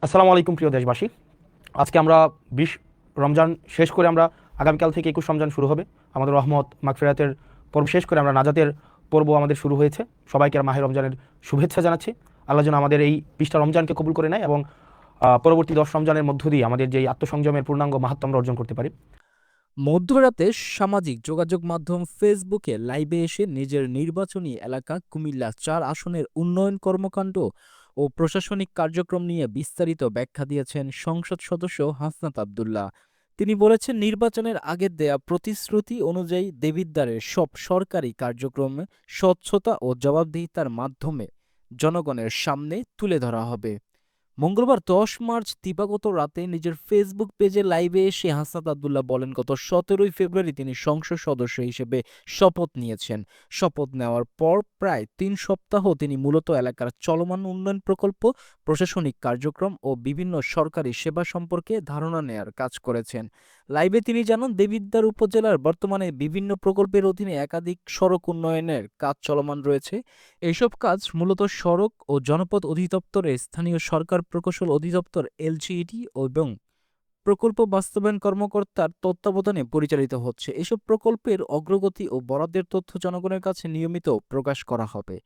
আসসালামু আলাইকুম প্রিয় দেশবাসী। আজকে আমরা 20 রমজান শেষ করে আমরা আগামীকাল থেকে 21 রমজান শুরু হবে। আমাদের রহমত মাগফিরাতের পর্ব শেষ করে আমরা নাজাতের পর্ব আমাদের শুরু হয়েছে। সবাইকে আর মাহে রমজানের শুভেচ্ছা জানাচ্ছি। আল্লাহ যেন আমাদের এই 20টা রমজানকে কবুল করে নেয় এবং পরবর্তী 10 রমজানের মধ্য দিয়ে আমাদের যে আত্মসংযমের পূর্ণাঙ্গ মাহাত্ম্য আমরা অর্জন করতে পারি। মধ্যরাতে সামাজিক যোগাযোগ মাধ্যম ফেসবুকে লাইভে এসে নিজের নির্বাচনী এলাকা কুমিল্লা 4 আসনের উন্নয়ন কর্মকাণ্ড ও প্রশাসনিক কার্যক্রম নিয়ে বিস্তারিত ব্যাখ্যা দিয়েছেন সংসদ সদস্য হাসনাত আব্দুল্লাহ। তিনি বলেছেন, নির্বাচনের আগে দেয়া প্রতিশ্রুতি অনুযায়ী দেবিদ্বারের সব সরকারি কার্যক্রমে স্বচ্ছতা ও জবাবদিহিতার মাধ্যমে জনগণের সামনে তুলে ধরা হবে। মঙ্গলবার 10 মার্চ দিবাগত রাতে নিজের ফেসবুক পেজে লাইভে এসে হাসনাত আব্দুল্লাহ বলেন, গত 17 ফেব্রুয়ারি তিনি সংসদ সদস্য হিসেবে শপথ নিয়েছেন। শপথ নেওয়ার পর প্রায় 3 সপ্তাহ তিনি মূলত এলাকার চলমান উন্নয়ন প্রকল্প, প্রশাসনিক কার্যক্রম ও বিভিন্ন সরকারি সেবা সম্পর্কে ধারণা নেয়ার কাজ করেছেন। লাইভে তিনি জানান, দেবিদ্বার উপজেলার বর্তমানে বিভিন্ন প্রকল্পের অধীনে একাধিক সড়ক উন্নয়নের কাজ চলমান রয়েছে। এইসব কাজ মূলত সড়ক ও জনপথ অধিদপ্তরের স্থানীয় সরকার প্রকৌশল অধিদপ্তর এলজিইডি এবং প্রকল্প বাস্তবায়ন কর্মকর্তার তত্ত্বাবধানে পরিচালিত হচ্ছে। এসব প্রকল্পের অগ্রগতি ও বরাদ্দের তথ্য জনগণের কাছে নিয়মিত প্রকাশ করা হবে।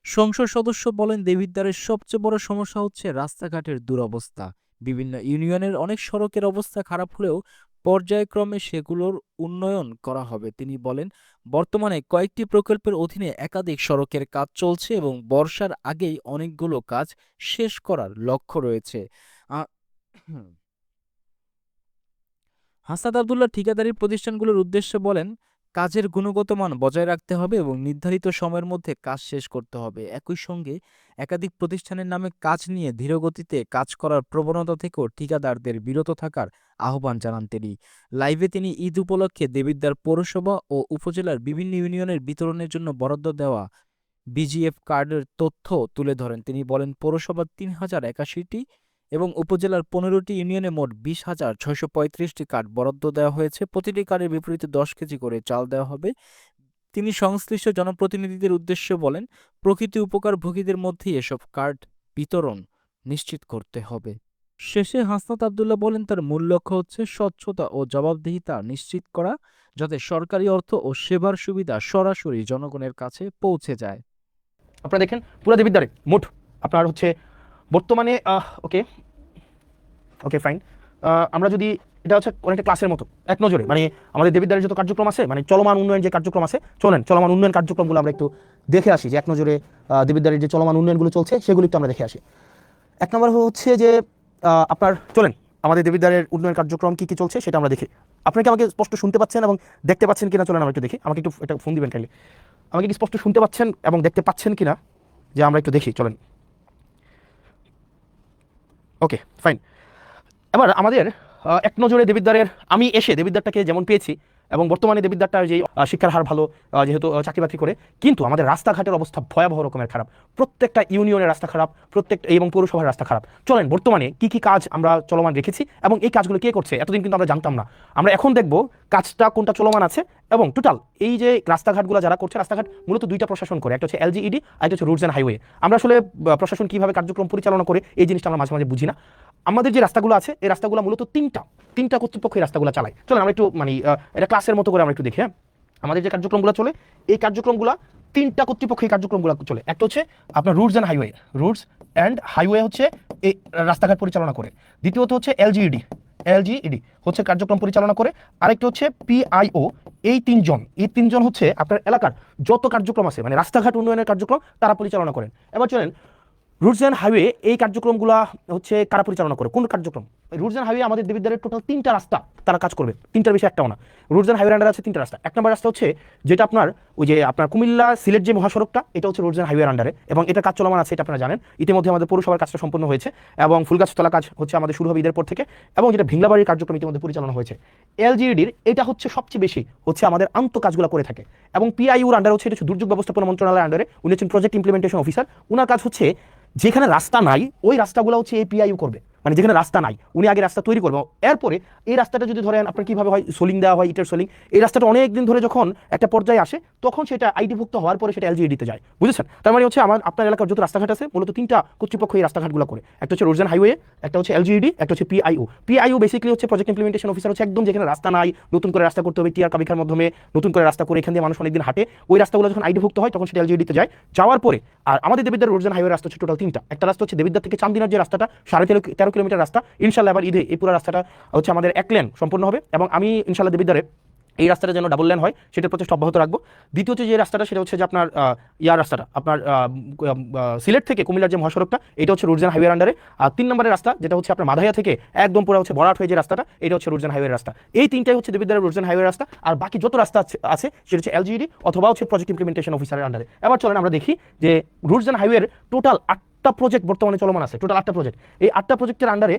সংসদ সদস্য বলেন, দেবিদ্বারের সবচেয়ে বড় সমস্যা হচ্ছে রাস্তাঘাটের দুরবস্থা। বিভিন্ন ইউনিয়নের অনেক সড়কের অবস্থা খারাপ হলেও পর্যায়ক্রমে সেগুলোর উন্নয়ন করা হবে। তিনি বলেন, বর্তমানে কয়েকটি প্রকল্পের অধীনে একাধিক সড়কের কাজ চলছে এবং বর্ষার আগেই অনেকগুলো কাজ শেষ করার লক্ষ্য রয়েছে। আ- হাসনাত আব্দুল্লাহ ঠিকাদারি প্রতিষ্ঠানগুলোর উদ্দেশ্যে বলেন, কাজের গুণগত মান বজায় রাখতে হবে এবং নির্ধারিত সময়ের মধ্যে কাজ শেষ করতে হবে। একই সঙ্গে একাধিক প্রতিষ্ঠানের নামে কাজ নিয়ে ধীরগতিতে কাজ করার প্রবণতা থেকেও ঠিকাদারদের বিরত থাকার আহ্বান জানান তিনি। লাইভে তিনি ঈদ উপলক্ষে দেবিদ্বার পৌরসভা ও উপজেলার বিভিন্ন ইউনিয়নের বিতরণের জন্য বরাদ্দ দেওয়া বিজিএফ কার্ডের তথ্য তুলে ধরেন। তিনি বলেন, পৌরসভার 3081টি এবং উপজেলার 15টি ইউনিয়নে মোট 20,635টি কার্ড বরাদ্দ দেওয়া হয়েছে। প্রতিটি কার্ডের বিপরীতে 10 কেজি করে চাল দেওয়া হবে। তিনি সংশ্লিষ্ট জনপ্রতিনিধিদের উদ্দেশ্যে বলেন, প্রকৃতি উপকার ভোগীদের মধ্যেই এসব কার্ড বিতরণ নিশ্চিত করতে হবে। শেষে হাসনাত আব্দুল্লাহ বলেন, তার মূল লক্ষ্য হচ্ছে স্বচ্ছতা ও জবাবদিহিতা নিশ্চিত করা, যাতে সরকারি অর্থ ও সেবার সুবিধা সরাসরি জনগণের কাছে পৌঁছে যায়। আপনারা দেখেন পুরো দেবিদ্বারে মোট আপনার হচ্ছে বর্তমানে ওকে ওকে ফাইন। আমরা যদি এটা হচ্ছে অনেকটা ক্লাসের মতো এক নজরে মানে আমাদের দেবিদ্বারের যত কার্যক্রম আছে মানে চলমান উন্নয়ন যে কার্যক্রম আছে, চলেন চলমান উন্নয়ন কার্যক্রমগুলো আমরা একটু দেখে আসি, যে এক নজরে দেবিদ্বারের যে চলমান উন্নয়নগুলো চলছে সেগুলো একটু আমরা দেখে আসি। এক নম্বর হচ্ছে যে আপনার চলেন আমাদের দেবিদ্বারের উন্নয়ন কার্যক্রম কি কি চলছে সেটা আমরা দেখি। আপনি কি আমাকে স্পষ্ট শুনতে পাচ্ছেন এবং দেখতে পাচ্ছেন কিনা চলেন আমরা একটু দেখি। আমাকে একটু একটা ফোন দিবেন কাইলে। আমাকে কি স্পষ্ট শুনতে পাচ্ছেন এবং দেখতে পাচ্ছেন কিনা যে আমরা একটু দেখি, চলেন। Okay fine. এবার আমাদের এক নজরে দেবিদ্বারের আমি এসে দেবিদ্বারটাকে যেমন পেয়েছি এবং বর্তমানে দেবিদ্বারটা যে শিক্ষার হার ভালো, যেহেতু চাকরি বাকরি করে, কিন্তু আমাদের রাস্তাঘাটের অবস্থা ভয়াবহ রকমের খারাপ। প্রত্যেকটা ইউনিয়নের রাস্তা খারাপ, প্রত্যেকটা এবং পৌরসভার রাস্তা খারাপ। চলেন বর্তমানে কি কি কাজ আমরা চলমান রেখেছি এবং এই কাজগুলো কে করছে এতদিন কিন্তু আমরা জানতাম না। আমরা এখন দেখব কাজটা কোনটা চলমান আছে এবং টোটাল এই যে রাস্তাঘাটগুলো যারা করছে, রাস্তাঘাট মূলত দুইটা প্রশাসন করে, একটা হচ্ছে এলজিইডি আর একটা হচ্ছে রুটস অ্যান্ড হাইওয়ে। আমরা আসলে প্রশাসন কিভাবে কার্যক্রম পরিচালনা করে এই জিনিসটা আমরা মাঝে মাঝে বুঝি না। আমাদের যে রাস্তাগুলো আছে এই রাস্তাগুলো মূলত তিনটা কর্তৃপক্ষ এই রাস্তাগুলো চালায়। চলেন আমরা একটু মানে এটা ক্লাসের মতো করে আমরা একটু দেখি। হ্যাঁ, আমাদের যে কার্যক্রমগুলো চলে এই কার্যক্রমগুলো তিনটা কর্তৃপক্ষ এই কার্যক্রমগুলো চলে। একটা হচ্ছে আপনার রুটস অ্যান্ড হাইওয়ে হচ্ছে এই রাস্তাঘাট পরিচালনা করে। দ্বিতীয়ত হচ্ছে এলজিইডি হচ্ছে কার্যক্রম পরিচালনা করে। আরেকটা হচ্ছে পিআইও। এই তিনজন হচ্ছে আপনার এলাকার যত কার্যক্রম আছে মানে রাস্তাঘাট উন্নয়নের কার্যক্রম তারা পরিচালনা করেন। এবার চলেন রুটস অ্যান্ড হাইওয়ে এই কার্যক্রমগুলো হচ্ছে কারা পরিচালনা করে, কোন কার্যক্রম? রুটস অ্যান্ড হাইওয়ে আমাদের দেবিদ্বারের টোটাল 3টা রাস্তা তারা কাজ করবে, 3টার বেশি একটাও না। রুটস অ্যান্ড হাইওয়ে আন্ডারে আছে 3টা রাস্তা। এক নম্বর রাস্তা হচ্ছে যেটা আপনার ওই যে আপনার কুমিল্লা সিলেট যে মহাসড়কটা, এটা হচ্ছে রুটস অ্যান্ড হাইওয়ে আন্ডারে এবং এটা কাজ চলমান আছে, এটা আপনারা জানেন। ইতিমধ্যে আমাদের পৌরসভার কাজটা সম্পন্ন হয়েছে এবং ফুলগাছতলা কাজ হচ্ছে আমাদের শুরু হবে ঈদের পর থেকে, এবং যেটা ভিংলাবাড়ির কার্যক্রম ইতিমধ্যে পরিচালনা হয়েছে। এলজিইডির এটা হচ্ছে সবচেয়ে বেশি হচ্ছে আমাদের আন্ত কাজগুলো করে থাকে এবং পিআইউর আন্ডারে হচ্ছে এটা হচ্ছে দুর্যোগ ব্যবস্থাপনা মন্ত্রণালয়ের আন্ডারে, উনি হচ্ছেন প্রজেক্ট ইমপ্লিমেন্টেশন অফিসার। ওনার কাজ হচ্ছে যেখানে রাস্তা নাই ওই রাস্তাগুলো হচ্ছে এই পিআইইউ করবে। মানে যেখানে রাস্তা নাই, উনি আগে রাস্তা তৈরি করবে। এরপরে এই রাস্তাটা যদি ধরেন আপনার কীভাবে হয়, সোলিং দেওয়া হয়, ইটের সোলিং, এই রাস্তাটা অনেক দিন ধরে যখন একটা পর্যায়ে আসে তখন সেটা আইডিভুক্ত হওয়ার পরে সেটা এলজিইডিতে যায়, বুঝেছেন? তার মানে হচ্ছে আপনার এলাকার যত রাস্তাঘাট আছে মূলত তিনটা কর্তৃপক্ষ এই রাস্তাঘাটগুলো করে, একটা হচ্ছে রোড অ্যান্ড হাইওয়ে, একটা হচ্ছে এলজিইডি, একটা হচ্ছে পিআইও। পিআইও বেসিক্যালি হচ্ছে প্রজেক্ট ইমপ্লিমেন্টেশন অফিসার, হচ্ছে একদম যেখানে রাস্তা নাই, নতুন করে রাস্তা করতে হবে, টিআর কাবিখার মাধ্যমে নতুন করে রাস্তা করে এখান দিয়ে মানুষ অনেকদিন হাঁটে, ওই রাস্তাগুলো যখন আইডিভুক্ত হয় তখন সেটা এলজিইডিতে যায়। যাওয়ার পরে আর আমাদের দেবিদ্বার রোড অ্যান্ড হাইওয়ে রাস্তা হচ্ছে টোটাল তিনটা। একটা রাস্তা হচ্ছে দেবিদ্বার থেকে চান্দিনার যে রাস্তাটা 13.5 কিলোমিটার রাস্তা, ইনশাল্লাহ এবার ঈদে এই পুরো রাস্তাটা হচ্ছে আমাদের এক লেন সম্পূর্ণ হবে, এবং আমি ইনশাল্লাহ দেবিদ্বারে এই রাস্তাটা যেন ডাবল লেন হয় সেটার প্রচেষ্টা অব্যাহত রাখবো। দ্বিতীয় হচ্ছে যে রাস্তাটা সেটা হচ্ছে যে আপনার রাস্তাটা আপনার সিলেট থেকে কুমিল্লার যে মহাসড়কটা, এটা হচ্ছে রোড অ্যান্ড হাইওয়ের আন্ডারে। আর 3 নম্বরের রাস্তা যেটা হচ্ছে আপনার মাধাইয়া থেকে একদম পুরো হচ্ছে বরাট হয়ে যে রাস্তাটা, এটা হচ্ছে রোড অ্যান্ড হাইওয়ের রাস্তা। এই তিনটাই হচ্ছে দেবিদ্বারের রোড অ্যান্ড হাইওয়ের রাস্তা, আর বাকি যত রাস্তা আছে সেটা হচ্ছে এলজিইডি অথবা হচ্ছে প্রজেক্ট ইমপ্লিমেন্টেশন অফিসারের আন্ডারে। এবার চলেন আমরা দেখি যে রোড অ্যান্ড হাইওয়ের টোটাল 8টা প্রজেক্ট বর্তমানে চলমান আছে, টোটাল 8টা প্রজেক্ট। এই 8টা প্রজেক্টের আন্ডারে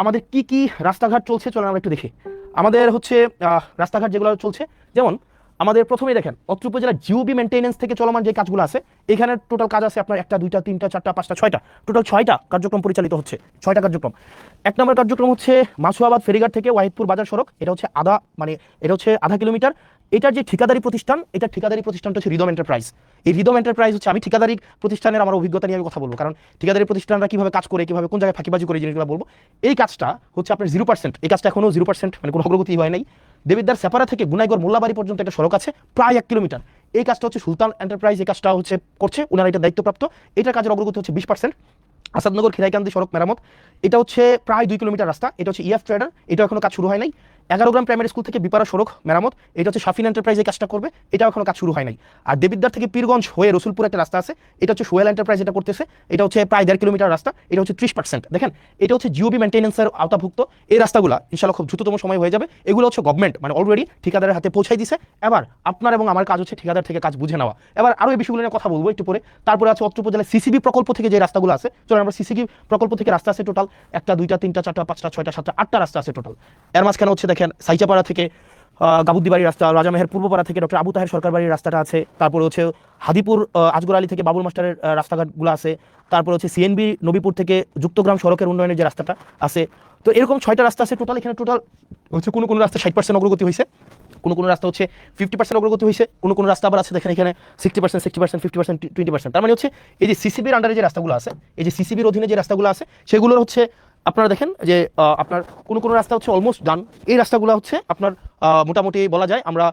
আমাদের কি কি রাস্তাঘাট চলছে চলেন আমরা একটু দেখি। আমাদের হচ্ছে রাস্তাঘাট যেগুলো চলছে, যেমন আমাদের প্রথমেই দেখেন অত্র উপজেলা জিওবি মেইনটেনেন্স থেকে চলমান যে কাজগুলো আছে, এখানে টোটাল কাজ আছে আপনার 1টা 2টা 3টা 4টা 5টা 6টা, টোটাল 6টা কার্যক্রম পরিচালিত হচ্ছে, 6টা কার্যক্রম। 1 নম্বর কার্যক্রম হচ্ছে মাসুয়াবাদ ফেরিঘাট থেকে ওয়াহিদপুর বাজার সড়ক, এটা হচ্ছে এটা হচ্ছে আধা কিলোমিটার। এটার যে ঠিকাদারি প্রতিষ্ঠান, এটা ঠিকাদারি প্রতিষ্ঠানটা হচ্ছে রিদম এন্টারপ্রাইজ। এই রিদম এন্টারপ্রাইজ হচ্ছে, আমি ঠিকাদারি প্রতিষ্ঠানের আমার অভিজ্ঞতা নিয়ে আমি কথা বলবো, কারণ ঠিকাদারি প্রতিষ্ঠানরা কিভাবে কাজ করে, কিভাবে কোন জায়গায় ফাঁকিবাজি করে, জিনিসগুলো বলবো। এই কাজটা হচ্ছে আপনার 0%, এই কাজটা এখনো 0%, মানে কোনো অগ্রগতি হয় নাই। দেবিদ্বার সেপারা থেকে গুনাইগড় মোল্লাবাড়ি পর্যন্ত একটা সড়ক আছে প্রায় 1 কিলোমিটার, এই কাজটা হচ্ছে সুলতান এন্টারপ্রাইজ এই কাজটা হচ্ছে করছে, ওনারা এটা দায়িত্বপ্রাপ্ত। এটার কাজের অগ্রগতি হচ্ছে 20%। আসাদনগর খিরাইকান্দি সড়ক মেরামত, এটা হচ্ছে প্রায় 2 কিলোমিটার রাস্তা, এটা হচ্ছে ইএফ ট্রেডার, এটা এখনো কাজ শুরু হয় নাই। 11 গ্রাম প্রাইমারি স্কুল থেকে বিপারা সড়ক মেরামত, এটা হচ্ছে শাফিন এন্টারপ্রাইজ এই কাজটা করবে, এটা এখনো কাজ শুরু হয় নাই। আর দেবিদ্বার থেকে পীরগঞ্জ হয়ে রসুলপুর একটা রাস্তা আছে, এটা হচ্ছে সোহেল এন্টারপ্রাইজ এটা করতেছে, এটা হচ্ছে প্রায় 1.5 কিলোমিটার রাস্তা, এটা হচ্ছে 30%। দেখেন এটা হচ্ছে জিওবি মেইনটেনেন্সের আওতাভুক্ত। এই রাস্তাগুলো ইনশাআল্লাহ খুব দ্রুততম সময় হয়ে যাবে। এগুলো হচ্ছে গভর্নমেন্ট মানে অলরেডি ঠিকাদারের হাতে পৌঁছাই দিছে। এবার আপনার এবং আমার কাজ হচ্ছে ঠিকাদার থেকে কাজ বুঝে নেওয়া। এবার আরও এই বিষয়গুলো নিয়ে কথা বলবো একটু পরে। তারপরে আছে অত্র উপজেলায় সিসিবি প্রকল্প থেকে যে রাস্তাগুলো আছে, চলো আমরা সিসিবি প্রকল্প থেকে রাস্তা আছে টোটাল 1টা 2টা 3টা 4টা 5টা 6টা 7টা 8টা রাস্তা আছে টোটাল। এর মাঝখানে হচ্ছে দেখেন সাইচাপাড়া থেকে গাবুদ্দিবাড়ির রাস্তা, রাজামেহের পূর্বপাড়া থেকে ডক্টর আবু তাহের সরকার বাড়ির রাস্তাটা আছে, তারপরে হচ্ছে হাদিপুর আজগর আলী থেকে বাবুল মাস্টারের রাস্তাঘাটগুলো আছে, তারপরে হচ্ছে সিএনবি নবীপুর থেকে যুক্তগ্রাম সড়কের উন্নয়নের যে রাস্তাটা আছে। তো এরকম 6টা রাস্তা আছে টোটাল। এখানে টোটাল হচ্ছে কোনো রাস্তা 60% অগ্রগতি হয়েছে, কোনো রাস্তা হচ্ছে 50% অগ্রগতি হয়েছে, কোনো রাস্তা আবার আছে দেখেন এখানে 60%, 60%, 50%, 20%। তার মানে হচ্ছে এই যে সিসিবির আন্ডারে যে রাস্তাগুলো আছে, এই যে সিসিবির অধীনে যে রাস্তাগুলো আছে সেগুলোর হচ্ছে আপনারা দেখেন যে আপনার কোনো রাস্তা হচ্ছে অলমোস্ট ডান। এই রাস্তাগুলো হচ্ছে আপনার মোটামুটি বলা যায় আমরা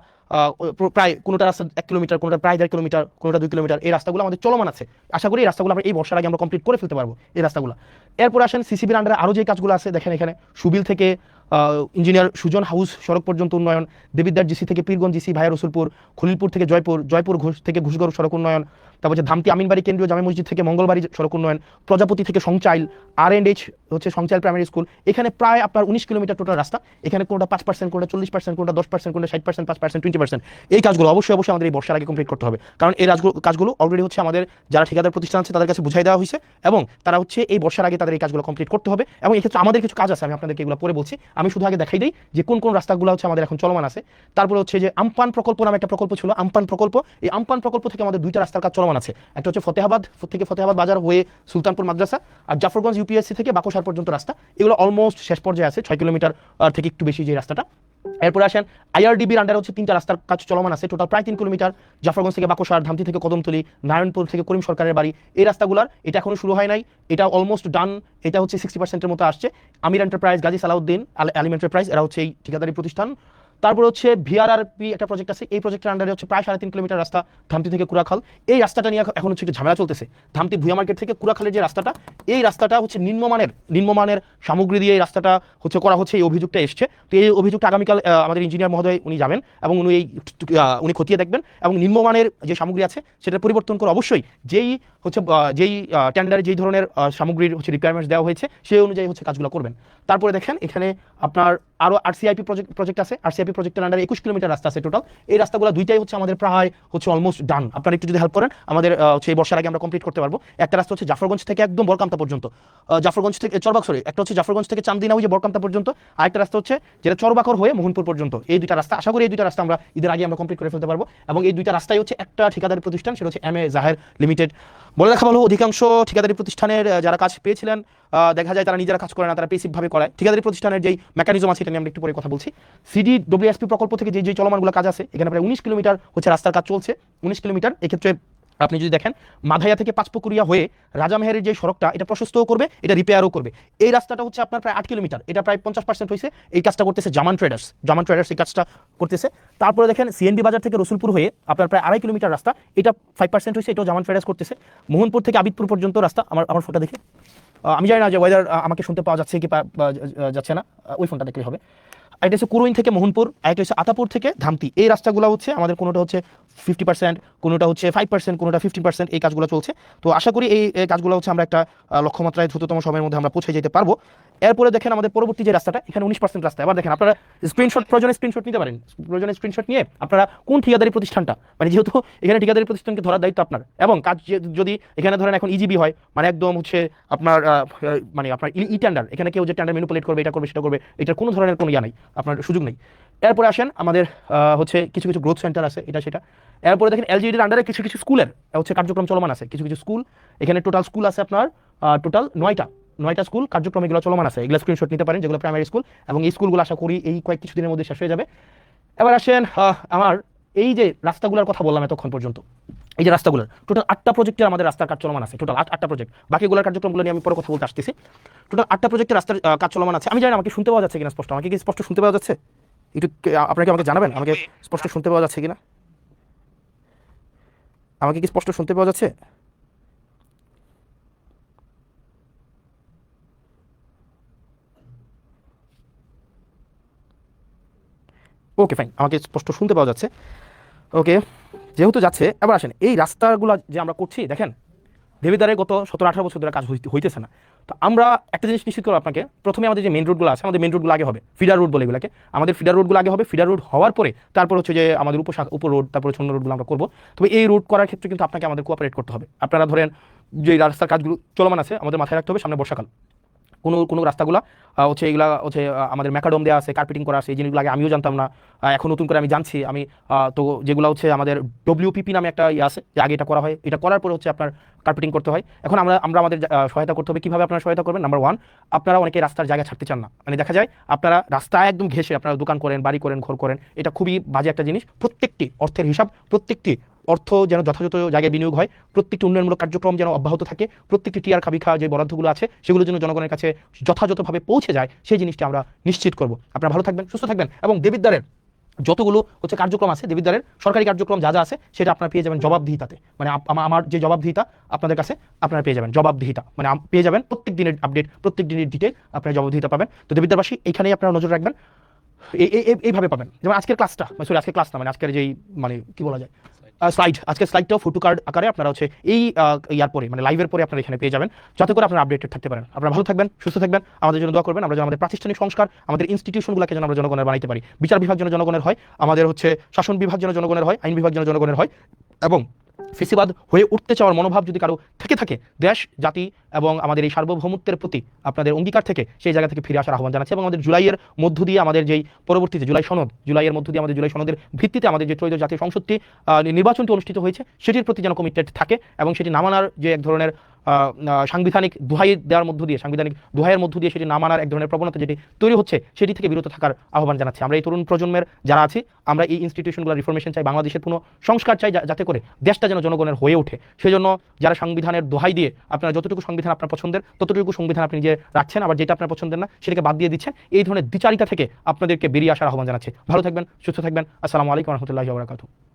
প্রায় কোনোটা রাস্তা 1 কিলোমিটার, কোনোটা প্রায় 1.5 কিলোমিটার, কোনোটা 2 কিলোমিটার, এই রাস্তাগুলো আমাদের চলমান আছে। আশা করি এই রাস্তাগুলো আমরা এই বর্ষার আগে আমরা কমপ্লিট করে ফেলতে পারবো এই রাস্তাগুলো। এরপর আসেন সিসিবির আন্ডারে আরও যে কাজগুলো আছে দেখেন এখানে সুবিল থেকে ইঞ্জিনিয়ার সুজন হাউস সড়ক পর্যন্ত উন্নয়ন, দেবিদ্বার জিসি থেকে পীরগঞ্জ জিসি ভাইয়া রসুলপুর, খলিলপুর থেকে জয়পুর ঘোষ থেকে ঘোষগড় সড়ক উন্নয়ন, তারপর হচ্ছে ধামতি আমিনবাড়ি কেন্দ্রীয় জামে মসজিদ থেকে মঙ্গলবাড়ি সড়ক উন্নয়ন, প্রজাপতি থেকে সংচাইল, R&H হচ্ছে সংচাইল প্রাইমারি স্কুল, এখানে প্রায় আপনার 19 কিলোমিটার টোটাল রাস্তা। এখানে কোনোটা 5%, কোনোটা 40%, কোনোটা 10%, কোনোটা 60%, 5%, 20%। এই কাজগুলো অবশ্যই আমাদের এই বর্ষার আগে কমপ্লিট করতে হবে, কারণ এই কাজগুলো অলরেডি হচ্ছে আমাদের যারা ঠিকাদার প্রতিষ্ঠান আছে তাদের কাছে বুঝাই দেওয়া হয়েছে, এবং তারা হচ্ছে এই বর্ষার আগে তাদের এই কাজগুলো কমপ্লিট করতে হবে। এবং এক্ষেত্রে আমাদের কিছু কাজ আছে, আমি আপনাদেরকে এগুলো পরে বলছি। আমি শুধু আগে দেখাই দিই যে কোন রাস্তাগুলো হচ্ছে আমাদের এখন চলমান আছে। তারপরে হচ্ছে যে আমপান প্রকল্প নামে একটা প্রকল্প ছিল, আমপান প্রকল্প। এই আমপান প্রকল্প থেকে আমাদের 2টা রাস্তার কাজ চলমান আছে, একটা হচ্ছে ফতেহাবাদ বাজার হয়ে সুলতানপুর মাদ্রাসা, আর জাফরগঞ্জ ইউপিএসসি থেকে বাকশার পর্যন্ত রাস্তা। এগুলো অলমোস্ট শেষ পর্যায়ে আছে, 6 কিলোমিটার থেকে একটু বেশি যে রাস্তাটা। এরপরে আসেন IRDBর আন্ডারে হচ্ছে 3টা রাস্তার কাজ চলমান আছে, টোটাল প্রায় 3 কিলোমিটার, জাফরগঞ্জ থেকে বাকশার, ধামতি থেকে কদমতলী, নারায়ণপুর থেকে করিম সরকারের বাড়ি। এই রাস্তাগুলোর এটা এখনো শুরু হয় নাই, এটা অলমোস্ট ডান, এটা হচ্ছে 60%-এর মতো আসছে। আমির এন্টারপ্রাইজ, গাজী সালাউদ্দিন আলিম এন্টারপ্রাইজ, এরা হচ্ছে এই ঠিকাদারি প্রতিষ্ঠান। তারপর হচ্ছে VRRP একটা প্রজেক্ট আছে, এই প্রজেক্টের আন্ডারে হচ্ছে প্রায় 3.5 কিলোমিটার রাস্তা ধামতি থেকে কুড়াখাল। এই রাস্তাটা নিয়ে এখন হচ্ছে একটু ঝামেলা চলতেছে। ধামতি ভুয়া মার্কেট থেকে কুড়াখালের যে রাস্তাটা, এই রাস্তাটা হচ্ছে নিম্নমানের সামগ্রী দিয়ে এই রাস্তাটা হচ্ছে করা হচ্ছে, এই অভিযোগটা এসছে। তো এই অভিযোগটা আগামীকাল আমাদের ইঞ্জিনিয়ার মহোদয় উনি যাবেন এবং উনি খতিয়ে দেখবেন, এবং নিম্নমানের যে সামগ্রী আছে সেটা পরিবর্তন করে অবশ্যই যেই টেন্ডারে যেই ধরনের সামগ্রীর হচ্ছে রিকোয়ারমেন্টস দেওয়া হয়েছে সেই অনুযায়ী হচ্ছে কাজগুলো করবেন। তারপরে দেখেন এখানে আপনার আরও RCIP প্রজেক্ট আছে, RCIP প্রজেক্টের আন্ডারে 21 কিলোমিটার রাস্তা আছে টোটাল। এই রাস্তাগুলো দুইটাই হচ্ছে আমাদের প্রায় হচ্ছে অলমোস্ট ডান। আপনারা একটু যদি হেল্প করেন আমাদের হচ্ছে এই বর্ষার আগে আমরা কমপ্লিট করতে পারবো। একটা রাস্তা হচ্ছে জাফরগঞ্জ থেকে একদম বরকামতা পর্যন্ত, জাফরগঞ্জ থেকে একটা হচ্ছে জাফরগঞ্জ থেকে চান্দিনা ওই যে বরকামতা পর্যন্ত, আর একটা রাস্তা হচ্ছে যেটা চরবাকর হয়ে মোহনপুর পর্যন্ত। এই 2টা রাস্তা, আশা করি এই 2টা রাস্তা আমরা ঈদের আগে আমরা কমপ্লিট করে ফেলতে পারবো। এবং এই 2টা রাস্তায় হচ্ছে একটা ঠিকাদারি প্রতিষ্ঠান, সেটা হচ্ছে MA জাহের লিমিটেড। বলে রাখা ভালো, অধিকাংশ ঠিকাদারি প্রতিষ্ঠানের যারা কাজ পেয়েছিলেন দেখা যায় তারা নিজেরা কাজ করে না, তারা পেসিভভাবে করায়। ঠিকাদারি প্রতিষ্ঠানের যেই মেকানিজম আছে এটা নিয়ে আমরা একটু পরে কথা বলছি। CDWSP প্রকল্প থেকে যে চলমানগুলো কাজ আছে, এখানে প্রায় 19 কিলোমিটার হচ্ছে রাস্তার কাজ চলছে। 19 কিলোমিটার, এক্ষেত্রে আপনি যদি দেখেন মাধাইয়া থেকে পাঁচপুকুরিয়া হয়ে রাজামেহেরের যে সড়কটা, এটা প্রশস্তও করবে, এটা রিপেয়ারও করবে। এই রাস্তাটা হচ্ছে আপনার প্রায় 8 কিলোমিটার, এটা প্রায় 50% হয়েছে। এই কাজটা করতেছে জামান ট্রেডার্স এই কাজটা করতেছে। তারপরে দেখেন সিএনডি বাজার থেকে রসুলপুর হয়ে আপনার প্রায় 2.5 কিলোমিটার রাস্তা, এটা 5% হয়েছে, এটাও জামান ট্রেডার্স করতেছে। মোহনপুর থেকে আবিদপুর পর্যন্ত রাস্তা, আমার ফোনটা দেখে আমি জানি না যে ওয়েদার আমাকে শুনতে পাওয়া যাচ্ছে কি যাচ্ছে না, ওই ফোনটা দেখলেই হবে। এটা হচ্ছে কুরুইন থেকে মোহনপুর, আরেকটা হচ্ছে আতাপুর থেকে ধামতি। এই রাস্তাগুলো হচ্ছে আমাদের কোনোটা হচ্ছে 50%, কোনোটা হচ্ছে 5%, কোনোটা 15%, এই কাজগুলো চলছে। তো আশা করি এই কাজগুলো হচ্ছে আমরা একটা লক্ষ্যমাত্রায় দ্রুততম সময়ের মধ্যে আমরা পৌঁছে যেতে পারবো। এরপরে দেখেন আমাদের পরবর্তী যে রাস্তাটা, এখানে 19% রাস্তা। এবার দেখেন আপনারা প্রয়োজনে স্ক্রিনশট নিতে পারেন। প্রয়োজনে স্ক্রিনশট নিয়ে আপনারা কোন ঠিকাদারি প্রতিষ্ঠানটা, মানে যেহেতু এখানে ঠিকাদারি প্রতিষ্ঠানকে ধরার দায়িত্ব আপনার, এবং কাজ যদি এখানে ধরেন এখন ইজিবি হয়, মানে একদম হচ্ছে আপনার মানে আপনার টেন্ডার, এখানে কেউ যে টেন্ডার ম্যানিপুলেট করবে, এটা করবে সেটা করবে, এটার কোনো ধরনের কোনো নেই, আপনার সুযোগ নেই। এরপরে আসেন আমাদের হচ্ছে কিছু কিছু গ্রোথ সেন্টার আছে, এটা সেটা। এরপরে দেখেন এলজিইডির আন্ডারে কিছু কিছু স্কুলের হচ্ছে কার্যক্রম চলমান আছে, কিছু কিছু স্কুল। এখানে টোটাল স্কুল আছে আপনার টোটাল 9টা স্কুল কার্যক্রম এগুলো চলমান আছে। এগুলো স্ক্রিনশট নিতে পারেন, যেগুলো প্রাইমারি স্কুল, এবং এই স্কুলগুলো আশা করি এই কিছু দিনের মধ্যে শেষ হয়ে যাবে। এবার আসেন আমার এই যে রাস্তাগুলোর কথা বললাম এতক্ষণ পর্যন্ত, এই যে রাস্তাগুলোর টোটাল 8টা প্রজেক্টের আমাদের রাস্তার কাজ চলমান আছে, টোটাল 8টা প্রজেক্ট। বাকিগুলোর কার্যক্রমগুলো নিয়ে আমি পরে কথা বলতে আসতেছি। টোটাল 8টা প্রজেক্টের রাস্তার কাজ চলমান আছে। আমি জানি না আমাকে শুনতে পাওয়া যাচ্ছে কিনা স্পষ্ট, আমাকে কি স্পষ্ট শুনতে পাওয়া যাচ্ছে? একটু আপনাকে আমাকে জানাবেন আমাকে স্পষ্ট শুনতে পাওয়া যাচ্ছে কিনা, আমাকে কি স্পষ্ট শুনতে পাওয়া যাচ্ছে? ওকে ফাইন, আমাকে স্পষ্ট শুনতে পাওয়া যাচ্ছে। ওকে, যেহেতু যাচ্ছে, এবার আসেন এই রাস্তাগুলো যে আমরা করছি, দেখেন দেবিদ্বারে গত 17-18 বছর ধরে কাজ হইতেছে না। তো আমরা একটা জিনিস নিশ্চিত করবো আপনাকে, প্রথমে আমাদের যে মেন রুটগুলো আছে, আমাদের মেন রুটগুলো আগে হবে, ফিডার রুট বলে এগুলোকে, আমাদের ফিডার রুটগুলো আগে হবে। ফিডার রুট হওয়ার পরে তারপর হচ্ছে যে আমাদের উপর রোড, তারপরে ছোট রুটগুলো আমরা করবো। তবে এই রুট করার ক্ষেত্রে কিন্তু আপনাকে আমাদের কোঅপারেট করতে হবে। আপনারা ধরেন যে রাস্তার কাজগুলো চলমান আছে, আমাদের মাথায় রাখতে হবে সামনে বর্ষাকাল, কোনো রাস্তাগুলো হচ্ছে এগুলা হচ্ছে আমাদের ম্যাকাডোম দেওয়া আছে, কার্পেটিং করা আছে, এই জিনিসগুলো আগে আমিও জানতাম না, এখন নতুন করে আমি জানছি। আমি তো যেগুলো হচ্ছে আমাদের WPP নামে একটা ইয়ে আছে, যে আগে এটা করা হয়, এটা করার পরে হচ্ছে আপনার কার্পেটিং করতে হয়। এখন আমরা আমাদের সহায়তা করতে হবে। কীভাবে আপনারা সহায়তা করবেন? নাম্বার 1, আপনারা অনেকে রাস্তার জায়গা ছাড়তে চান না। মানে দেখা যায় আপনারা রাস্তায় একদম ঘেঁষে আপনারা দোকান করেন, বাড়ি করেন, ঘর করেন, এটা খুবই বাজে একটা জিনিস। প্রত্যেকটি অর্থের হিসাব, প্রত্যেকটি অর্থ যেন যথাযথ জায়গায় বিনিয়োগ হয়, প্রত্যেকটি উন্নয়নমূলক কার্যক্রম যেন অব্যাহত থাকে, প্রত্যেকটি টিআর খাবিখা যে বরাদ্দগুলো আছে সেগুলো যেন জনগণের কাছে যথাযথভাবে পৌঁছে যায়, সেই জিনিসটা আমরা নিশ্চিত করব। আপনারা ভালো থাকবেন, সুস্থ থাকবেন, এবং দেবিদ্বারের যতগুলো হচ্ছে কার্যক্রম আছে, দেবিদ্বারের সরকারি কার্যক্রম যা যা আছে সেটা আপনারা পেয়ে যাবেন জবাবদিহিতাতে। মানে আমার যে জবাবদিহিতা আপনাদের কাছে আপনারা পেয়ে যাবেন, জবাবদিহিতা মানে পেয়ে যাবেন প্রত্যেক দিনের আপডেট, প্রত্যেক দিনের ডিটেল আপনারা জবাবদিহিতা পাবেন। তো দেবিদ্বারবাসী এইখানেই আপনারা নজর রাখবেন, এইভাবে পাবেন। যেমন আজকের ক্লাসটা, সরি আজকের ক্লাস না, মানে আজকের যেই মানে কি বলা যায় স্লাইড, আজকের স্লাইডটাও ফটো কার্ড আকারে আপনারা হচ্ছে এই ইয়ার পরে মানে লাইভের পরে আপনারা এখানে পেয়ে যাবেন, যাতে করে আপনারা আপডেটেড থাকতে পারেন। আপনারা ভালো থাকবেন, সুস্থ থাকবেন, আমাদের জন্য দোয়া করবেন। আমরা যেন আমাদের প্রাতিষ্ঠানিক সংস্কার, আমাদের ইনস্টিটিউশনগুলোকে যেন আমরা জনগণের বানাইতে পারি। বিচার বিভাগ যেন জনগণের হয়, আমাদের হচ্ছে শাসন বিভাগ যেন জনগণের হয়, আইন বিভাগ যেন জনগণের হয়, এবং ফেসিবাদ হয়ে উঠতে চাওয়ার মনোভাব যদি কারো থেকে থাকে, দেশ জাতি এবং আমাদের এই সার্বভৌমত্বের প্রতি আপনাদের অঙ্গীকার থেকে সেই জায়গা থেকে ফিরে আসার আহ্বান জানাচ্ছি। এবং আমাদের জুলাইয়ের মধ্য দিয়ে আমাদের যেই পরবর্তীতে জুলাইয়ের মধ্য দিয়ে আমাদের জুলাই সনদের ভিত্তিতে আমাদের যে ত্রয়োদশ জাতীয় সংসদটি নির্বাচনটি অনুষ্ঠিত হয়েছে, সেটির প্রতি যেন কমিটেড থাকে, এবং সেটি না মানার যে এক ধরনের সাংবিধানিক দোহাই দেওয়ার মধ্য দিয়ে, সাংবিধানিক দোহাইয়ের মধ্য দিয়ে সেটি না মানার এক ধরনের প্রবণতা যেটি তৈরি হচ্ছে, সেটি থেকে বিরত থাকার আহ্বান জানাচ্ছি। আমরা এই তরুণ প্রজন্মের যারা আছি, আমরা এই ইনস্টিটিউশনগুলো রিফরমেশন চাই, বাংলাদেশের পুনঃ সংস্কার চাই, যাতে করে দেশটা যেন জনগণের হয়ে ওঠে। সেজন্য যারা সংবিধানের দোহাই দিয়ে আপনারা যতটুকু সংবিধান আপনার পছন্দের ততটুকু সংবিধান আপনি নিজে রাখছেন, আবার যেটা আপনার পছন্দের না সেটাকে বাদ দিয়ে দিচ্ছেন, এই ধরনের দ্বিচারিতা থেকে আপনাদেরকে বেরিয়ে আসার আহ্বান জানাচ্ছি। ভালো থাকবেন, সুস্থ থাকবেন। আসসালামু আলাইকুম ওয়া রাহমাতুল্লাহি ওয়া বারাকাতুহু।